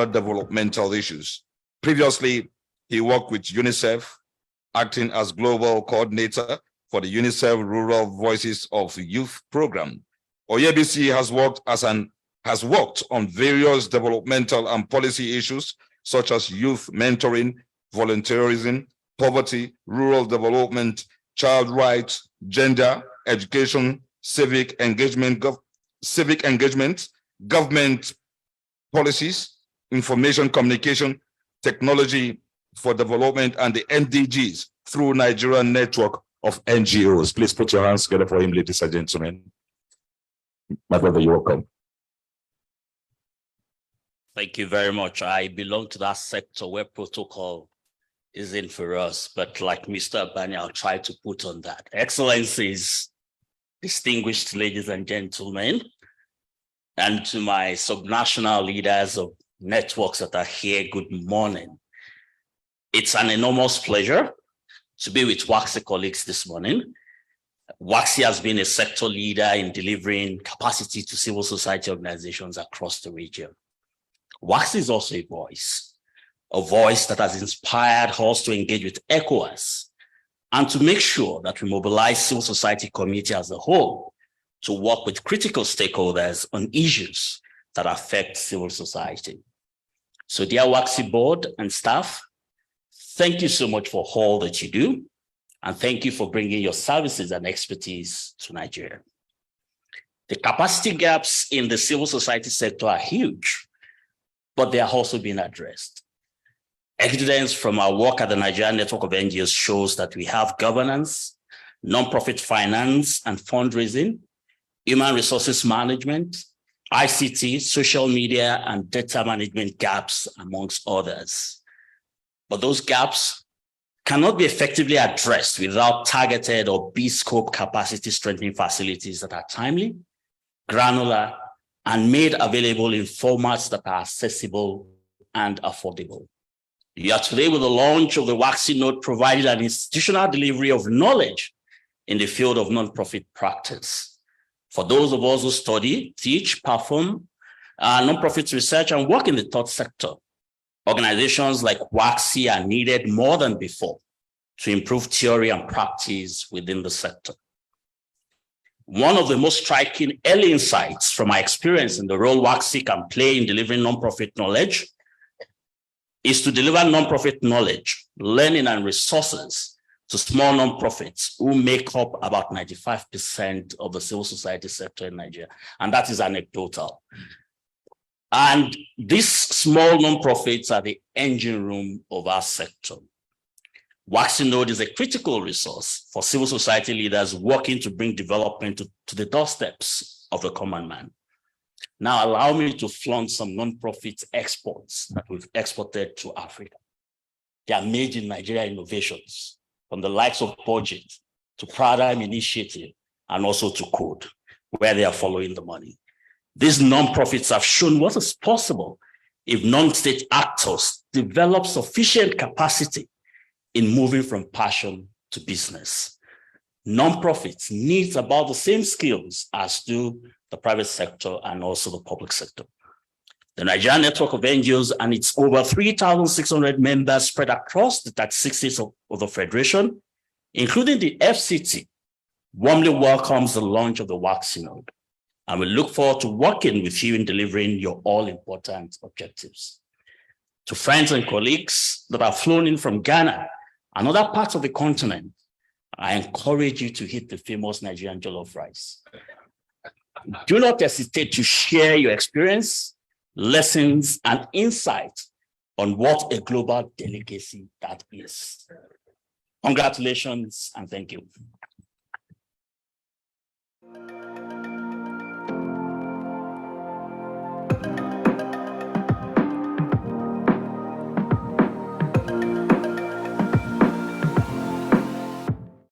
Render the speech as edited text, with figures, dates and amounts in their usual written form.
other developmental issues. Previously, he worked with UNICEF, acting as global coordinator for the UNICEF Rural Voices of Youth program. Oyebisi has worked on various developmental and policy issues such as youth mentoring, volunteerism, poverty, rural development, child rights, gender, education, civic engagement, government policies, information communication, technology for development, and the MDGs through Nigerian network of NGOs. Please put your hands together for him, ladies and gentlemen. My brother, you're welcome. Thank you very much. I belong to that sector where protocol isn't for us, but like Mr. Abani, I'll try to put on that. Excellencies, distinguished ladies and gentlemen, and to my subnational leaders of networks that are here, good morning. It's an enormous pleasure to be with WACSI colleagues this morning. WACSI has been a sector leader in delivering capacity to civil society organizations across the region. WACSI is also a voice that has inspired us to engage with ECOWAS and to make sure that we mobilize civil society community as a whole to work with critical stakeholders on issues that affect civil society. So dear WACSI board and staff, thank you so much for all that you do, and thank you for bringing your services and expertise to Nigeria. The capacity gaps in the civil society sector are huge, but they are also being addressed. Evidence from our work at the Nigerian Network of NGOs shows that we have governance, nonprofit finance and fundraising, human resources management, ICT, social media, and data management gaps, amongst others. But those gaps cannot be effectively addressed without targeted or bespoke capacity strengthening facilities that are timely, granular, and made available in formats that are accessible and affordable. You are today with the launch of the WACSI Node providing an institutional delivery of knowledge in the field of nonprofit practice. For those of us who study, teach, perform nonprofit research and work in the third sector, organizations like WACSI are needed more than before to improve theory and practice within the sector. One of the most striking early insights from my experience in the role WACSI can play in delivering nonprofit knowledge is to deliver nonprofit knowledge, learning, and resources to small nonprofits who make up about 95% of the civil society sector in Nigeria. And that is anecdotal. And these small nonprofits are the engine room of our sector. WACSI Node is a critical resource for civil society leaders working to bring development to the doorsteps of the common man. Now, allow me to flaunt some nonprofit exports that we've exported to Africa. They are made in Nigeria innovations, from the likes of Budget to Paradigm Initiative and also to Code, where they are following the money. These nonprofits have shown what is possible if non-state actors develop sufficient capacity in moving from passion to business. Nonprofits need about the same skills as do the private sector and also the public sector. The Nigerian Network of NGOs and its over 3,600 members spread across the 36 states of the Federation, including the FCT, warmly welcomes the launch of the WACSI Node. And we look forward to working with you in delivering your all-important objectives. To friends and colleagues that have flown in from Ghana and other parts of the continent, I encourage you to hit the famous Nigerian jollof rice. Do not hesitate to share your experience, lessons, and insights on what a global delicacy that is. Congratulations and thank you.